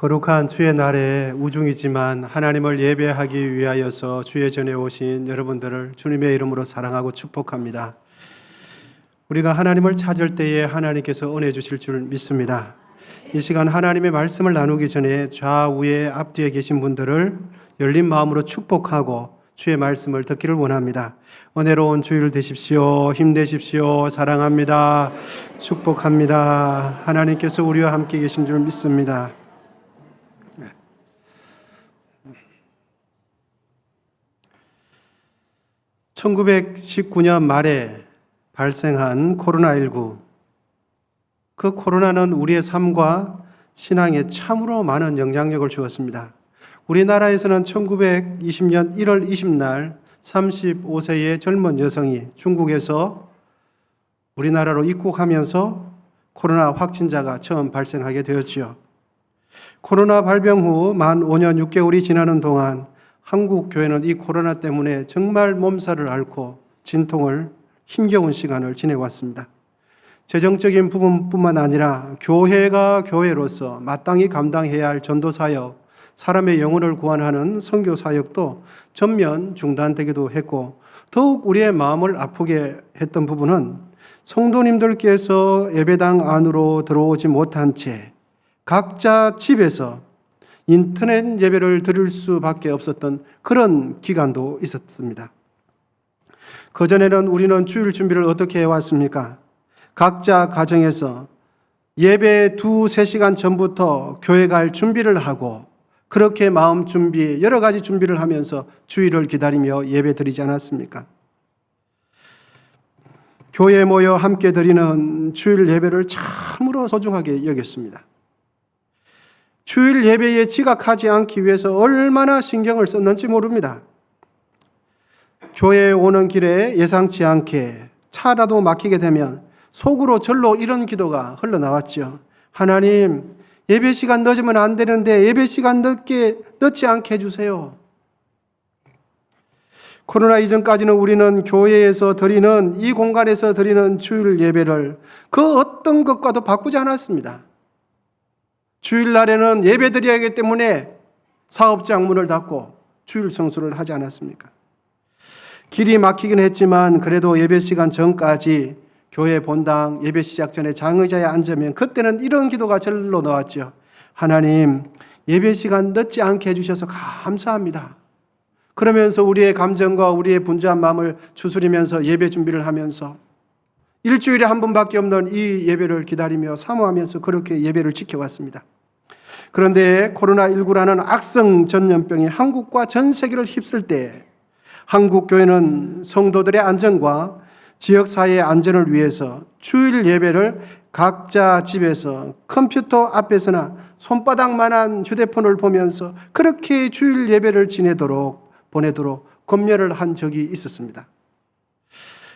거룩한 주의 날에 우중이지만 하나님을 예배하기 위하여서 주의 전에 오신 여러분들을 주님의 이름으로 사랑하고 축복합니다. 우리가 하나님을 찾을 때에 하나님께서 은혜 주실 줄 믿습니다. 이 시간 하나님의 말씀을 나누기 전에 좌우에 앞뒤에 계신 분들을 열린 마음으로 축복하고 주의 말씀을 듣기를 원합니다. 은혜로운 주일 되십시오. 힘내십시오. 사랑합니다. 축복합니다. 하나님께서 우리와 함께 계신 줄 믿습니다. 1919년 말에 발생한 코로나19. 그 코로나는 우리의 삶과 신앙에 참으로 많은 영향력을 주었습니다. 우리나라에서는 1920년 1월 20날 35세의 젊은 여성이 중국에서 우리나라로 입국하면서 코로나 확진자가 처음 발생하게 되었지요. 코로나 발병 후 만 5년 6개월이 지나는 동안 한국 교회는 이 코로나 때문에 정말 몸살을 앓고 진통을 힘겨운 시간을 지내왔습니다. 재정적인 부분뿐만 아니라 교회가 교회로서 마땅히 감당해야 할 전도사역, 사람의 영혼을 구원하는 선교사역도 전면 중단되기도 했고, 더욱 우리의 마음을 아프게 했던 부분은 성도님들께서 예배당 안으로 들어오지 못한 채 각자 집에서 인터넷 예배를 드릴 수밖에 없었던 그런 기간도 있었습니다. 그전에는 우리는 주일 준비를 어떻게 해왔습니까? 각자 가정에서 예배 2-3시간 전부터 교회 갈 준비를 하고 그렇게 마음 준비, 여러 가지 준비를 하면서 주일을 기다리며 예배 드리지 않았습니까? 교회에 모여 함께 드리는 주일 예배를 참으로 소중하게 여겼습니다. 주일 예배에 지각하지 않기 위해서 얼마나 신경을 썼는지 모릅니다. 교회에 오는 길에 예상치 않게 차라도 막히게 되면 속으로 절로 이런 기도가 흘러나왔죠. 하나님, 예배 시간 늦으면 안 되는데 예배 시간 늦지 않게 해주세요. 코로나 이전까지는 우리는 교회에서 드리는, 이 공간에서 드리는 주일 예배를 그 어떤 것과도 바꾸지 않았습니다. 주일날에는 예배 드려야 하기 때문에 사업장 문을 닫고 주일 성수를 하지 않았습니까? 길이 막히긴 했지만 그래도 예배 시간 전까지 교회 본당 예배 시작 전에 장의자에 앉으면 그때는 이런 기도가 절로 나왔죠. 하나님, 예배 시간 늦지 않게 해주셔서 감사합니다. 그러면서 우리의 감정과 우리의 분주한 마음을 추스리면서 예배 준비를 하면서 일주일에 한 번밖에 없는 이 예배를 기다리며 사모하면서 그렇게 예배를 지켜왔습니다. 그런데 코로나19라는 악성 전염병이 한국과 전 세계를 휩쓸 때 한국 교회는 성도들의 안전과 지역사회의 안전을 위해서 주일 예배를 각자 집에서 컴퓨터 앞에서나 손바닥만한 휴대폰을 보면서 그렇게 주일 예배를 보내도록 검열을 한 적이 있었습니다.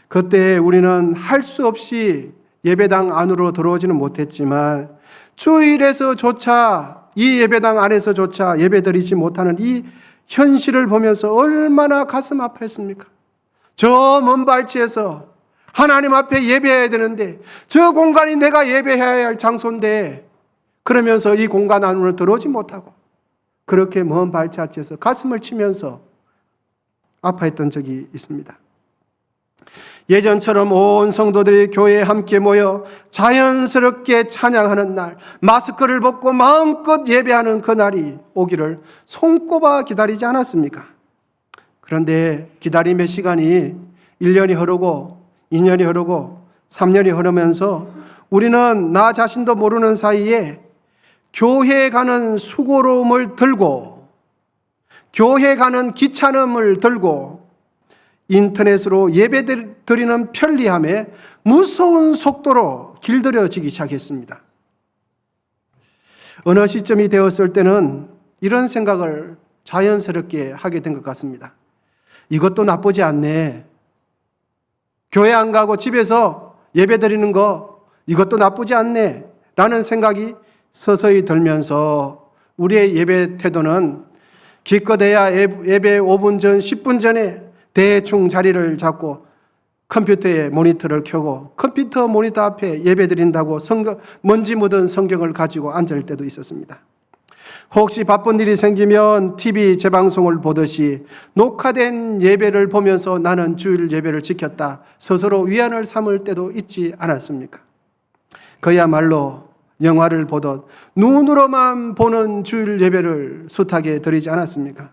그때 우리는 할 수 없이 예배당 안으로 들어오지는 못했지만 주일에서조차 이 예배당 안에서조차 예배드리지 못하는 이 현실을 보면서 얼마나 가슴 아파했습니까? 저 먼 발치에서 하나님 앞에 예배해야 되는데 저 공간이 내가 예배해야 할 장소인데 그러면서 이 공간 안으로 들어오지 못하고 그렇게 먼 발자취에서 가슴을 치면서 아파했던 적이 있습니다. 예전처럼 온 성도들이 교회에 함께 모여 자연스럽게 찬양하는 날, 마스크를 벗고 마음껏 예배하는 그 날이 오기를 손꼽아 기다리지 않았습니까? 그런데 기다림의 시간이 1년이 흐르고 2년이 흐르고 3년이 흐르면서 우리는 나 자신도 모르는 사이에 교회에 가는 수고로움을 들고 교회 가는 귀찮음을 들고 인터넷으로 예배 드리는 편리함에 무서운 속도로 길들여지기 시작했습니다. 어느 시점이 되었을 때는 이런 생각을 자연스럽게 하게 된 것 같습니다. 이것도 나쁘지 않네. 교회 안 가고 집에서 예배 드리는 거 이것도 나쁘지 않네 라는 생각이 서서히 들면서 우리의 예배 태도는 기껏해야 예배 5분 전, 10분 전에 대충 자리를 잡고 컴퓨터에 모니터를 켜고 컴퓨터 모니터 앞에 예배 드린다고 먼지 묻은 성경을 가지고 앉을 때도 있었습니다. 혹시 바쁜 일이 생기면 TV 재방송을 보듯이 녹화된 예배를 보면서 나는 주일 예배를 지켰다 스스로 위안을 삼을 때도 있지 않았습니까? 그야말로 영화를 보듯 눈으로만 보는 주일 예배를 숱하게 드리지 않았습니까?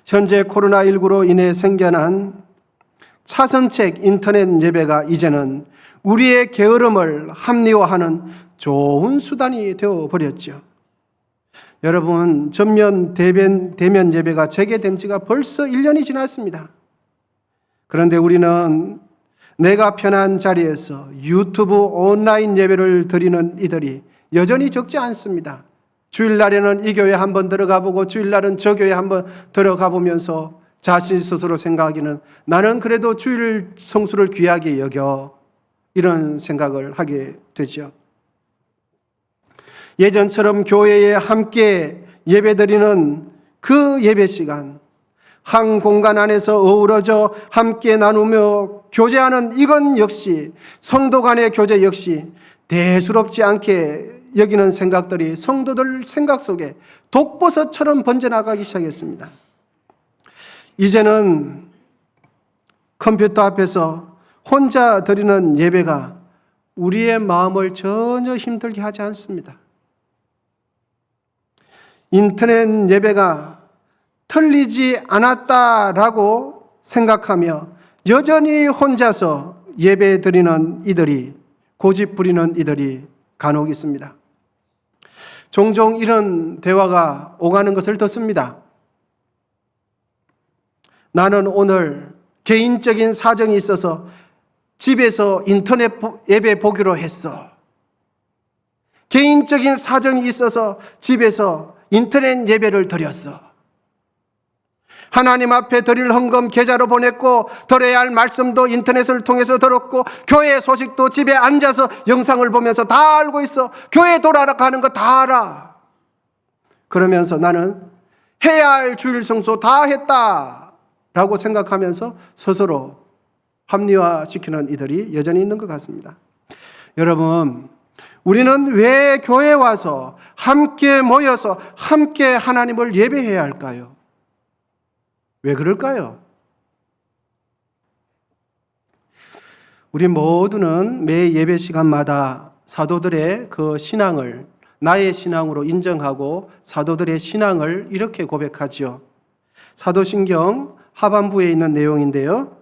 현재 코로나19로 인해 생겨난 차선책 인터넷 예배가 이제는 우리의 게으름을 합리화하는 좋은 수단이 되어버렸죠. 여러분, 전면 대면 예배가 재개된 지가 벌써 1년이 지났습니다. 그런데 우리는 내가 편한 자리에서 유튜브 온라인 예배를 드리는 이들이 여전히 적지 않습니다. 주일날에는 이 교회 한번 들어가 보고 주일날은 저 교회 한번 들어가 보면서 자신 스스로 생각하기는 나는 그래도 주일 성수를 귀하게 여겨 이런 생각을 하게 되죠. 예전처럼 교회에 함께 예배드리는 그 예배 시간, 한 공간 안에서 어우러져 함께 나누며 교제하는 이건 역시 성도 간의 교제 역시 대수롭지 않게 여기는 생각들이 성도들 생각 속에 독버섯처럼 번져나가기 시작했습니다. 이제는 컴퓨터 앞에서 혼자 드리는 예배가 우리의 마음을 전혀 힘들게 하지 않습니다. 인터넷 예배가 틀리지 않았다라고 생각하며 여전히 혼자서 예배 드리는 이들이, 고집 부리는 이들이 간혹 있습니다. 종종 이런 대화가 오가는 것을 듣습니다. 나는 오늘 개인적인 사정이 있어서 집에서 인터넷 예배 보기로 했어. 개인적인 사정이 있어서 집에서 인터넷 예배를 드렸어. 하나님 앞에 드릴 헌금 계좌로 보냈고 들어야 할 말씀도 인터넷을 통해서 들었고 교회 소식도 집에 앉아서 영상을 보면서 다 알고 있어. 교회 돌아가는 거 다 알아. 그러면서 나는 해야 할 주일 성수 다 했다라고 생각하면서 스스로 합리화시키는 이들이 여전히 있는 것 같습니다. 여러분, 우리는 왜 교회에 와서 함께 모여서 함께 하나님을 예배해야 할까요? 왜 그럴까요? 우리 모두는 매 예배 시간마다 사도들의 그 신앙을 나의 신앙으로 인정하고 사도들의 신앙을 이렇게 고백하죠. 사도신경 하반부에 있는 내용인데요.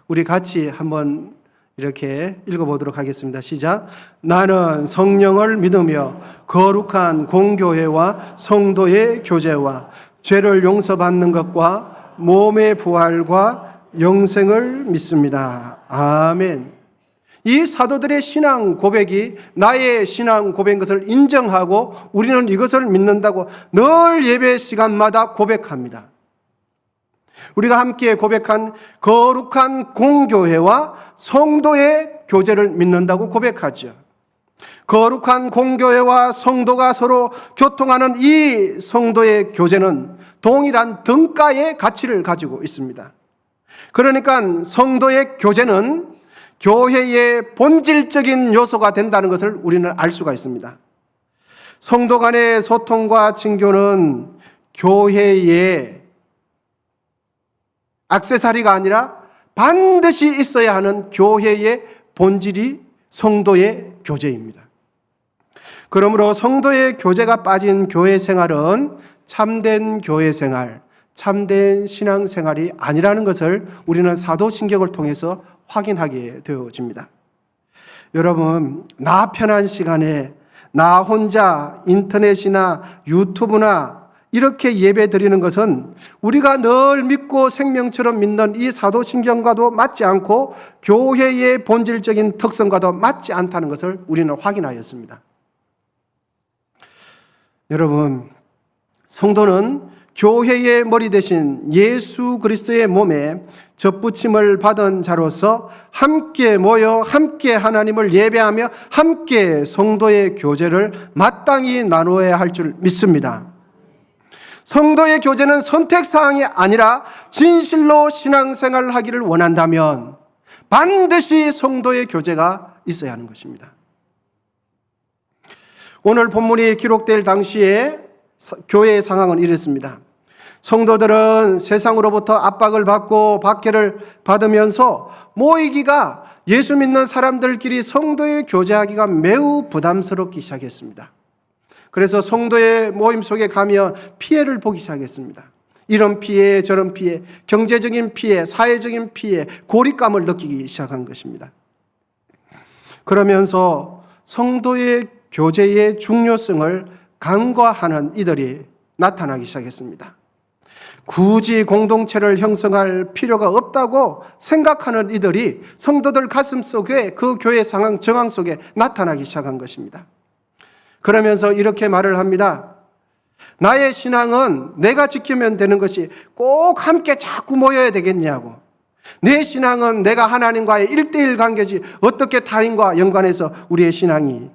우리 같이 한번 이렇게 읽어보도록 하겠습니다. 시작. 나는 성령을 믿으며 거룩한 공교회와 성도의 교제와 죄를 용서받는 것과 몸의 부활과 영생을 믿습니다. 아멘. 이 사도들의 신앙 고백이 나의 신앙 고백인 것을 인정하고 우리는 이것을 믿는다고 늘 예배 시간마다 고백합니다. 우리가 함께 고백한 거룩한 공교회와 성도의 교제를 믿는다고 고백하죠. 거룩한 공교회와 성도가 서로 교통하는 이 성도의 교제는 동일한 등가의 가치를 가지고 있습니다. 그러니까 성도의 교제는 교회의 본질적인 요소가 된다는 것을 우리는 알 수가 있습니다. 성도 간의 소통과 친교는 교회의 액세서리가 아니라 반드시 있어야 하는 교회의 본질이 성도의 교제입니다. 그러므로 성도의 교제가 빠진 교회 생활은 참된 교회 생활, 참된 신앙 생활이 아니라는 것을 우리는 사도신경을 통해서 확인하게 되어집니다. 여러분, 나 편한 시간에 나 혼자 인터넷이나 유튜브나 이렇게 예배 드리는 것은 우리가 늘 믿고 생명처럼 믿는 이 사도신경과도 맞지 않고 교회의 본질적인 특성과도 맞지 않다는 것을 우리는 확인하였습니다. 여러분, 성도는 교회의 머리 대신 예수 그리스도의 몸에 접붙임을 받은 자로서 함께 모여 함께 하나님을 예배하며 함께 성도의 교제를 마땅히 나누어야 할 줄 믿습니다. 성도의 교제는 선택사항이 아니라 진실로 신앙생활을 하기를 원한다면 반드시 성도의 교제가 있어야 하는 것입니다. 오늘 본문이 기록될 당시에 교회의 상황은 이랬습니다. 성도들은 세상으로부터 압박을 받고 박해를 받으면서 모이기가, 예수 믿는 사람들끼리 성도의 교제하기가 매우 부담스럽기 시작했습니다. 그래서 성도의 모임 속에 가면 피해를 보기 시작했습니다. 이런 피해, 저런 피해, 경제적인 피해, 사회적인 피해, 고립감을 느끼기 시작한 것입니다. 그러면서 성도의 교제의 중요성을 간과하는 이들이 나타나기 시작했습니다. 굳이 공동체를 형성할 필요가 없다고 생각하는 이들이 성도들 가슴 속에, 그 교회 상황, 정황 속에 나타나기 시작한 것입니다. 그러면서 이렇게 말을 합니다. 나의 신앙은 내가 지키면 되는 것이 꼭 함께 자꾸 모여야 되겠냐고. 내 신앙은 내가 하나님과의 1:1 관계지 어떻게 타인과 연관해서 우리의 신앙이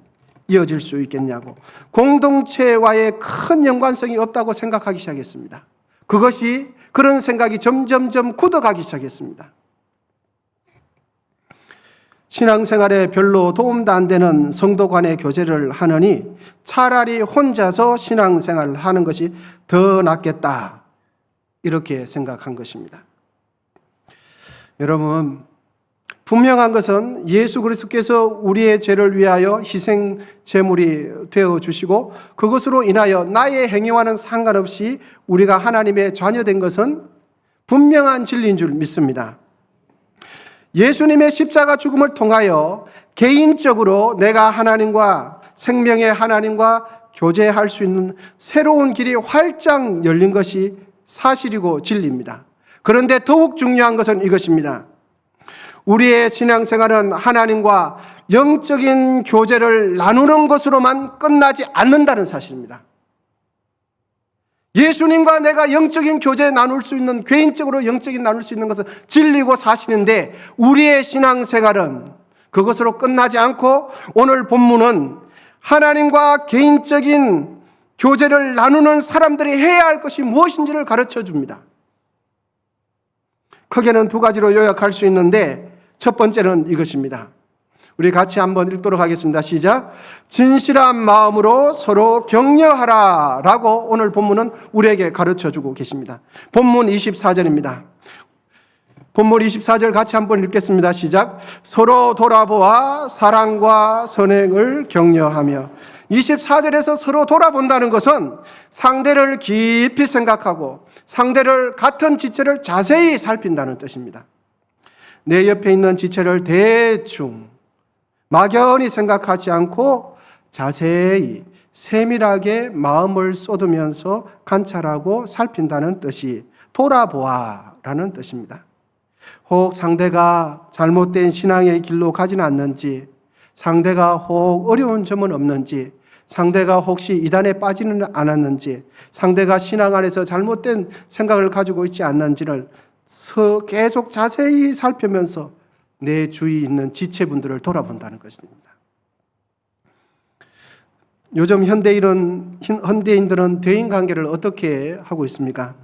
이어질 수 있겠냐고. 공동체와의 큰 연관성이 없다고 생각하기 시작했습니다. 그런 생각이 점점점 굳어가기 시작했습니다. 신앙생활에 별로 도움도 안 되는 성도 간의 교제를 하느니 차라리 혼자서 신앙생활을 하는 것이 더 낫겠다, 이렇게 생각한 것입니다. 여러분, 분명한 것은 예수 그리스도께서 우리의 죄를 위하여 희생 제물이 되어 주시고, 그것으로 인하여 나의 행위와는 상관없이 우리가 하나님의 자녀된 것은 분명한 진리인 줄 믿습니다. 예수님의 십자가 죽음을 통하여 개인적으로 내가 하나님과, 생명의 하나님과 교제할 수 있는 새로운 길이 활짝 열린 것이 사실이고 진리입니다. 그런데 더욱 중요한 것은 이것입니다. 우리의 신앙생활은 하나님과 영적인 교제를 나누는 것으로만 끝나지 않는다는 사실입니다. 예수님과 내가 영적인 교제 나눌 수 있는, 개인적으로 영적인 나눌 수 있는 것은 진리고 사실인데, 우리의 신앙생활은 그것으로 끝나지 않고 오늘 본문은 하나님과 개인적인 교제를 나누는 사람들이 해야 할 것이 무엇인지를 가르쳐 줍니다. 크게는 두 가지로 요약할 수 있는데, 첫 번째는 이것입니다. 우리 같이 한번 읽도록 하겠습니다. 시작. 진실한 마음으로 서로 격려하라 라고 오늘 본문은 우리에게 가르쳐주고 계십니다. 본문 24절입니다. 본문 24절 같이 한번 읽겠습니다. 시작. 서로 돌아보아 사랑과 선행을 격려하며. 24절에서 서로 돌아본다는 것은 상대를 깊이 생각하고 상대를, 같은 지체를 자세히 살핀다는 뜻입니다. 내 옆에 있는 지체를 대충 막연히 생각하지 않고 자세히 세밀하게 마음을 쏟으면서 관찰하고 살핀다는 뜻이 돌아보아라는 뜻입니다. 혹 상대가 잘못된 신앙의 길로 가지는 않는지, 상대가 혹 어려운 점은 없는지, 상대가 혹시 이단에 빠지는 않았는지, 상대가 신앙 안에서 잘못된 생각을 가지고 있지 않는지를 계속 자세히 살피면서 내 주위에 있는 지체분들을 돌아본다는 것입니다. 요즘 현대인들은 대인관계를 어떻게 하고 있습니까?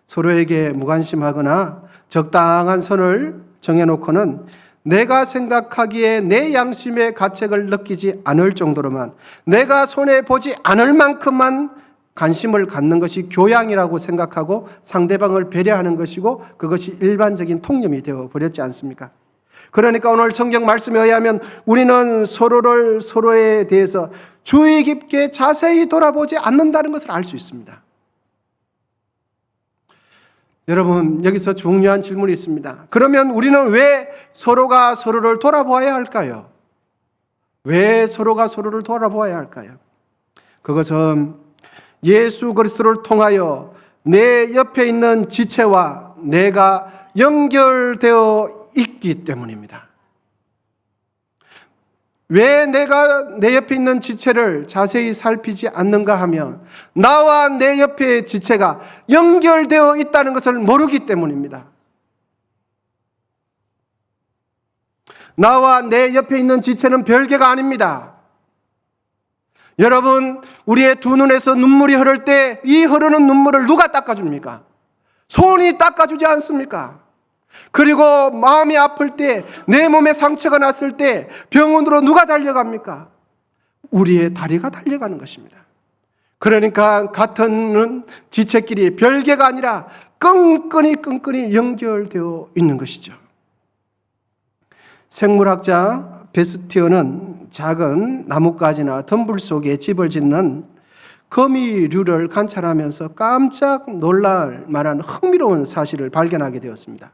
서로에게 무관심하거나 적당한 선을 정해놓고는 내가 생각하기에 내 양심의 가책을 느끼지 않을 정도로만, 내가 손해보지 않을 만큼만 관심을 갖는 것이 교양이라고 생각하고 상대방을 배려하는 것이고, 그것이 일반적인 통념이 되어버렸지 않습니까? 그러니까 오늘 성경 말씀에 의하면 우리는 서로에 대해서 주의 깊게 자세히 돌아보지 않는다는 것을 알 수 있습니다. 여러분, 여기서 중요한 질문이 있습니다. 그러면 우리는 왜 서로가 서로를 돌아보아야 할까요? 왜 서로가 서로를 돌아보아야 할까요? 그것은 예수 그리스도를 통하여 내 옆에 있는 지체와 내가 연결되어 있기 때문입니다. 왜 내가 내 옆에 있는 지체를 자세히 살피지 않는가 하면, 나와 내 옆의 지체가 연결되어 있다는 것을 모르기 때문입니다. 나와 내 옆에 있는 지체는 별개가 아닙니다. 여러분, 우리의 두 눈에서 눈물이 흐를 때 이 흐르는 눈물을 누가 닦아줍니까? 손이 닦아주지 않습니까? 그리고 마음이 아플 때, 내 몸에 상처가 났을 때 병원으로 누가 달려갑니까? 우리의 다리가 달려가는 것입니다. 그러니까 같은 지체끼리 별개가 아니라 끈끈이 연결되어 있는 것이죠. 생물학자 베스티어는 작은 나뭇가지나 덤불 속에 집을 짓는 거미류를 관찰하면서 깜짝 놀랄 만한 흥미로운 사실을 발견하게 되었습니다.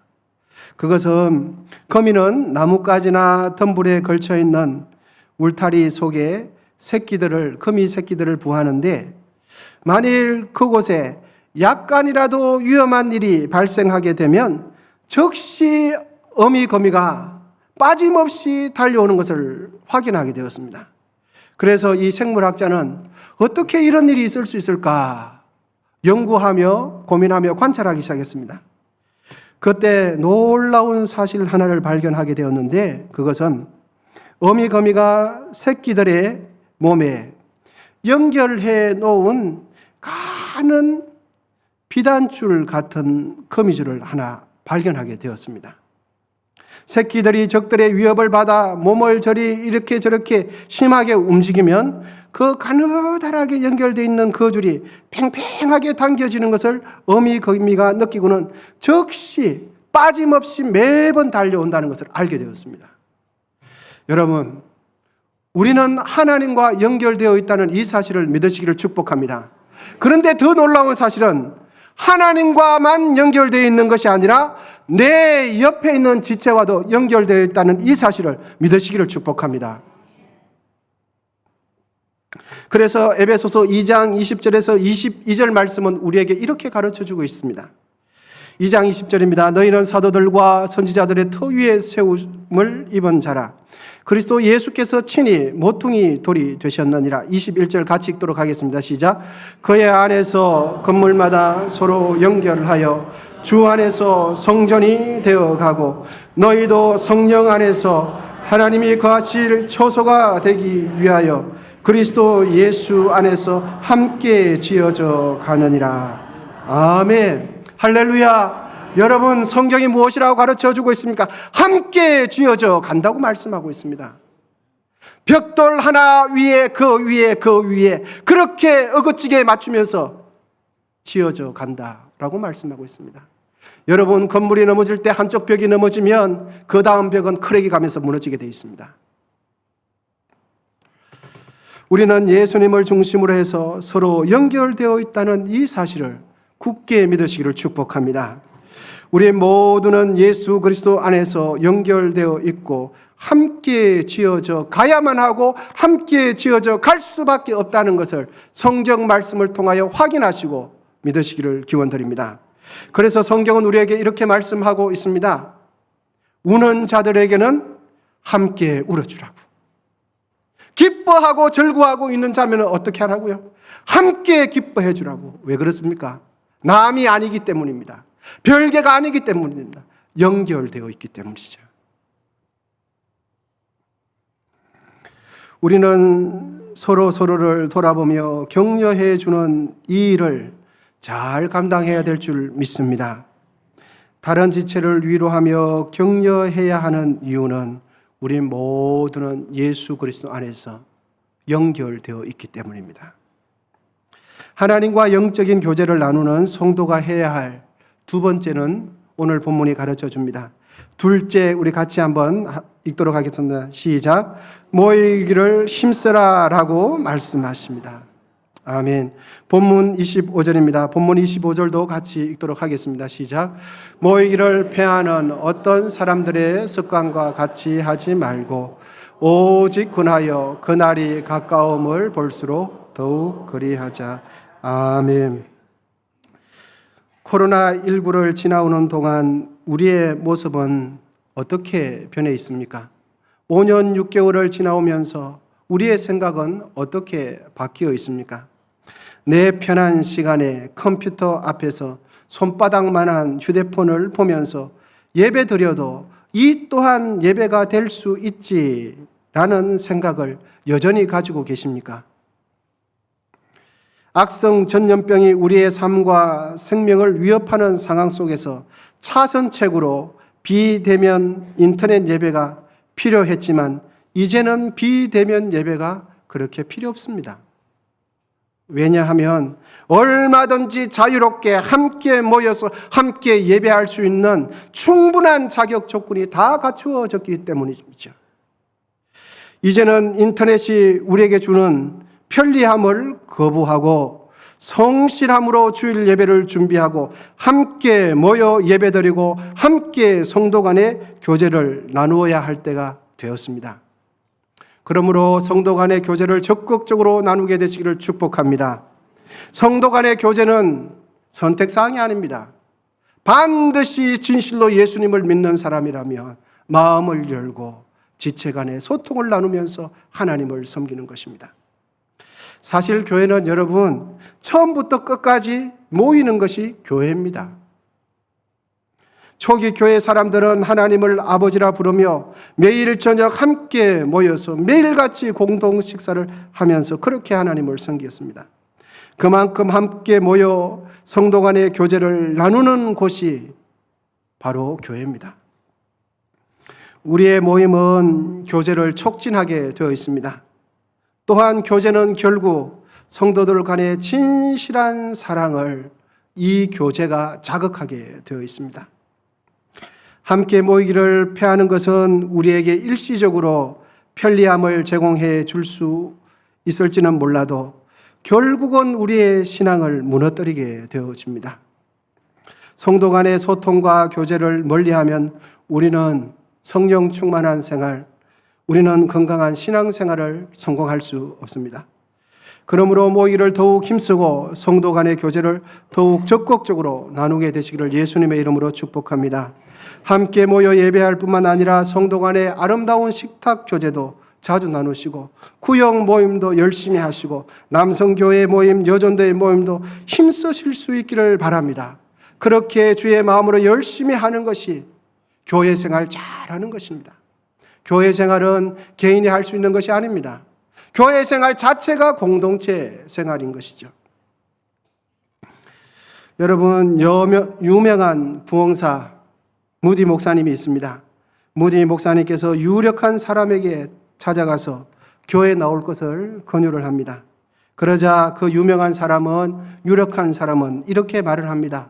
그것은 거미는 나뭇가지나 덤불에 걸쳐 있는 울타리 속에 거미 새끼들을 부하는데, 만일 그곳에 약간이라도 위험한 일이 발생하게 되면 즉시 어미 거미가 빠짐없이 달려오는 것을 확인하게 되었습니다. 그래서 이 생물학자는 어떻게 이런 일이 있을 수 있을까 연구하며 고민하며 관찰하기 시작했습니다. 그때 놀라운 사실 하나를 발견하게 되었는데, 그것은 어미 거미가 새끼들의 몸에 연결해 놓은 가는 비단줄 같은 거미줄을 하나 발견하게 되었습니다. 새끼들이 적들의 위협을 받아 몸을 이렇게 저렇게 심하게 움직이면 그 가느다랗게 연결되어 있는 그 줄이 팽팽하게 당겨지는 것을 어미 거미가 느끼고는 즉시 빠짐없이 매번 달려온다는 것을 알게 되었습니다. 여러분, 우리는 하나님과 연결되어 있다는 이 사실을 믿으시기를 축복합니다. 그런데 더 놀라운 사실은 하나님과만 연결되어 있는 것이 아니라 내 옆에 있는 지체와도 연결되어 있다는 이 사실을 믿으시기를 축복합니다. 그래서 에베소서 2장 20절에서 22절 말씀은 우리에게 이렇게 가르쳐주고 있습니다. 2장 20절입니다. 너희는 사도들과 선지자들의 터 위에 세움을 입은 자라. 그리스도 예수께서 친히 모퉁이 돌이 되셨느니라. 21절 같이 읽도록 하겠습니다. 시작. 그의 안에서 건물마다 서로 연결하여 주 안에서 성전이 되어가고 너희도 성령 안에서 하나님이 거하실 처소가 되기 위하여 그리스도 예수 안에서 함께 지어져 가느니라. 아멘. 할렐루야. 여러분, 성경이 무엇이라고 가르쳐주고 있습니까? 함께 지어져 간다고 말씀하고 있습니다. 벽돌 하나 위에 그 위에 그렇게 어긋지게 맞추면서 지어져 간다라고 말씀하고 있습니다. 여러분, 건물이 넘어질 때 한쪽 벽이 넘어지면 그 다음 벽은 크랙이 가면서 무너지게 되어 있습니다. 우리는 예수님을 중심으로 해서 서로 연결되어 있다는 이 사실을 굳게 믿으시기를 축복합니다. 우리 모두는 예수 그리스도 안에서 연결되어 있고 함께 지어져 가야만 하고 함께 지어져 갈 수밖에 없다는 것을 성경 말씀을 통하여 확인하시고 믿으시기를 기원드립니다. 그래서 성경은 우리에게 이렇게 말씀하고 있습니다. 우는 자들에게는 함께 울어주라고. 기뻐하고 즐거워하고 있는 자면은 어떻게 하라고요? 함께 기뻐해 주라고. 왜 그렇습니까? 남이 아니기 때문입니다. 별개가 아니기 때문입니다. 연결되어 있기 때문이죠. 우리는 서로를 돌아보며 격려해 주는 이 일을 잘 감당해야 될 줄 믿습니다. 다른 지체를 위로하며 격려해야 하는 이유는 우리 모두는 예수 그리스도 안에서 연결되어 있기 때문입니다. 하나님과 영적인 교제를 나누는 성도가 해야 할 두 번째는 오늘 본문이 가르쳐 줍니다. 둘째, 우리 같이 한번 읽도록 하겠습니다. 시작. 모이기를 힘쓰라라고 말씀하십니다. 아멘. 본문 25절입니다. 본문 25절도 같이 읽도록 하겠습니다. 시작. 모이기를 패하는 어떤 사람들의 습관과 같이 하지 말고 오직 근하여 그날이 가까움을 볼수록 더욱 그리하자. 아멘. 코로나19를 지나오는 동안 우리의 모습은 어떻게 변해 있습니까? 5년 6개월을 지나오면서 우리의 생각은 어떻게 바뀌어 있습니까? 내 편한 시간에 컴퓨터 앞에서 손바닥만한 휴대폰을 보면서 예배 드려도 이 또한 예배가 될 수 있지라는 생각을 여전히 가지고 계십니까? 악성 전염병이 우리의 삶과 생명을 위협하는 상황 속에서 차선책으로 비대면 인터넷 예배가 필요했지만 이제는 비대면 예배가 그렇게 필요 없습니다. 왜냐하면 얼마든지 자유롭게 함께 모여서 함께 예배할 수 있는 충분한 자격 조건이 다 갖추어졌기 때문이죠. 이제는 인터넷이 우리에게 주는 편리함을 거부하고 성실함으로 주일 예배를 준비하고 함께 모여 예배드리고 함께 성도 간의 교제를 나누어야 할 때가 되었습니다. 그러므로 성도 간의 교제를 적극적으로 나누게 되시기를 축복합니다. 성도 간의 교제는 선택사항이 아닙니다. 반드시 진실로 예수님을 믿는 사람이라면 마음을 열고 지체 간의 소통을 나누면서 하나님을 섬기는 것입니다. 사실 교회는 여러분 처음부터 끝까지 모이는 것이 교회입니다. 초기 교회 사람들은 하나님을 아버지라 부르며 매일 저녁 함께 모여서 매일같이 공동 식사를 하면서 그렇게 하나님을 섬겼습니다. 그만큼 함께 모여 성도 간의 교제를 나누는 곳이 바로 교회입니다. 우리의 모임은 교제를 촉진하게 되어 있습니다. 또한 교제는 결국 성도들 간의 진실한 사랑을 이 교제가 자극하게 되어 있습니다. 함께 모이기를 폐하는 것은 우리에게 일시적으로 편리함을 제공해 줄 수 있을지는 몰라도 결국은 우리의 신앙을 무너뜨리게 되어집니다. 성도 간의 소통과 교제를 멀리하면 우리는 성령 충만한 생활, 우리는 건강한 신앙생활을 성공할 수 없습니다. 그러므로 모이기를 더욱 힘쓰고 성도 간의 교제를 더욱 적극적으로 나누게 되시기를 예수님의 이름으로 축복합니다. 함께 모여 예배할 뿐만 아니라 성도 간의 아름다운 식탁 교제도 자주 나누시고 구역 모임도 열심히 하시고 남성교회 모임, 여전도의 모임도 힘쓰실 수 있기를 바랍니다. 그렇게 주의 마음으로 열심히 하는 것이 교회 생활 잘하는 것입니다. 교회 생활은 개인이 할 수 있는 것이 아닙니다. 교회 생활 자체가 공동체 생활인 것이죠. 여러분, 유명한 부흥사 무디 목사님이 있습니다. 무디 목사님께서 유력한 사람에게 찾아가서 교회에 나올 것을 권유를 합니다. 그러자 그 유명한 사람은, 유력한 사람은 이렇게 말을 합니다.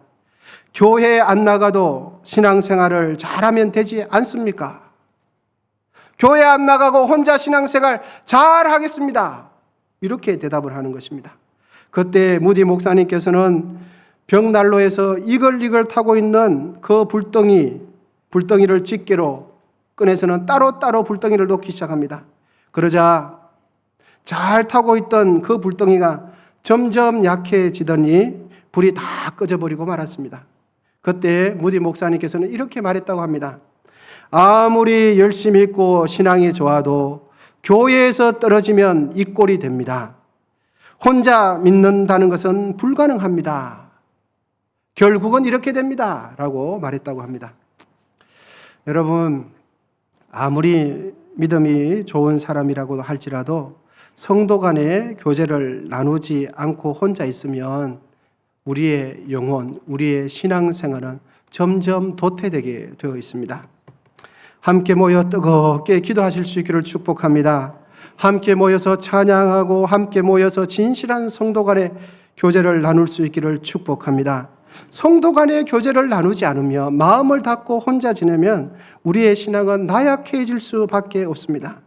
교회에 안 나가도 신앙생활을 잘하면 되지 않습니까? 교회 안 나가고 혼자 신앙생활 잘 하겠습니다. 이렇게 대답을 하는 것입니다. 그때 무디 목사님께서는 벽난로에서 이글이글 타고 있는 그 불덩이를 집게로 꺼내서는 따로따로 불덩이를 놓기 시작합니다. 그러자 잘 타고 있던 그 불덩이가 점점 약해지더니 불이 다 꺼져버리고 말았습니다. 그때 무디 목사님께서는 이렇게 말했다고 합니다. 아무리 열심히 있고 신앙이 좋아도 교회에서 떨어지면 이 꼴이 됩니다. 혼자 믿는다는 것은 불가능합니다. 결국은 이렇게 됩니다. 라고 말했다고 합니다. 여러분, 아무리 믿음이 좋은 사람이라고 할지라도 성도 간의 교제를 나누지 않고 혼자 있으면 우리의 영혼, 우리의 신앙생활은 점점 도태되게 되어 있습니다. 함께 모여 뜨겁게 기도하실 수 있기를 축복합니다. 함께 모여서 찬양하고 함께 모여서 진실한 성도 간의 교제를 나눌 수 있기를 축복합니다. 성도 간의 교제를 나누지 않으며 마음을 닫고 혼자 지내면 우리의 신앙은 나약해질 수밖에 없습니다.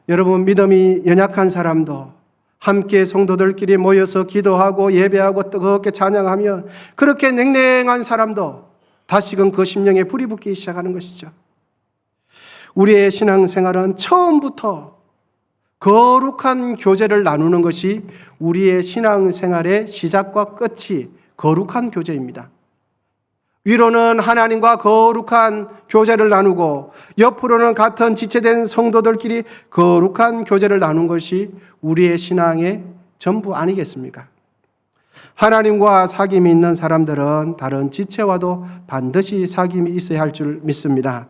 여러분, 믿음이 연약한 사람도 함께 성도들끼리 모여서 기도하고 예배하고 뜨겁게 찬양하면 그렇게 냉랭한 사람도 다시금 그 심령에 불이 붙기 시작하는 것이죠. 우리의 신앙생활은 처음부터 거룩한 교제를 나누는 것이 우리의 신앙생활의 시작과 끝이 거룩한 교제입니다. 위로는 하나님과 거룩한 교제를 나누고 옆으로는 같은 지체된 성도들끼리 거룩한 교제를 나누는 것이 우리의 신앙의 전부 아니겠습니까? 하나님과 사귐이 있는 사람들은 다른 지체와도 반드시 사귐이 있어야 할 줄 믿습니다.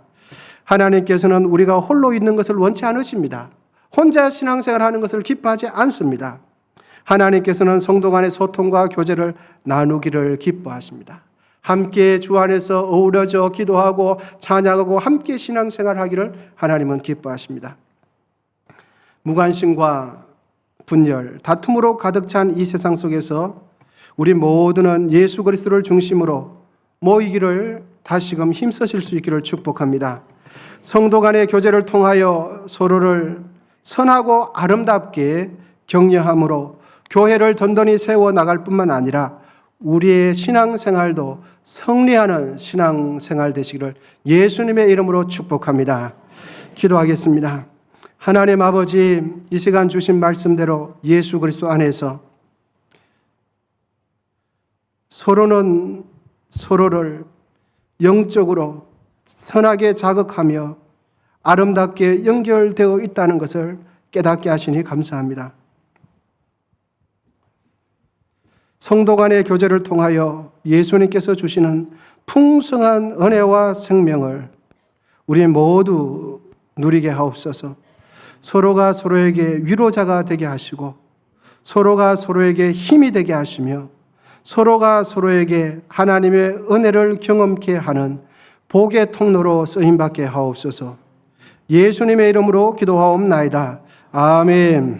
하나님께서는 우리가 홀로 있는 것을 원치 않으십니다. 혼자 신앙생활 하는 것을 기뻐하지 않습니다. 하나님께서는 성도 간의 소통과 교제를 나누기를 기뻐하십니다. 함께 주 안에서 어우러져 기도하고 찬양하고 함께 신앙생활 하기를 하나님은 기뻐하십니다. 무관심과 분열, 다툼으로 가득 찬 이 세상 속에서 우리 모두는 예수 그리스도를 중심으로 모이기를 다시금 힘쓰실 수 있기를 축복합니다. 성도 간의 교제를 통하여 서로를 선하고 아름답게 격려함으로 교회를 든든히 세워 나갈 뿐만 아니라 우리의 신앙생활도 승리하는 신앙생활 되시기를 예수님의 이름으로 축복합니다. 기도하겠습니다. 하나님 아버지, 이 시간 주신 말씀대로 예수 그리스도 안에서 서로는 서로를 영적으로 선하게 자극하며 아름답게 연결되어 있다는 것을 깨닫게 하시니 감사합니다. 성도 간의 교제를 통하여 예수님께서 주시는 풍성한 은혜와 생명을 우리 모두 누리게 하옵소서. 서로가 서로에게 위로자가 되게 하시고 서로가 서로에게 힘이 되게 하시며 서로가 서로에게 하나님의 은혜를 경험케 하는 복의 통로로 쓰임받게 하옵소서. 예수님의 이름으로 기도하옵나이다. 아멘.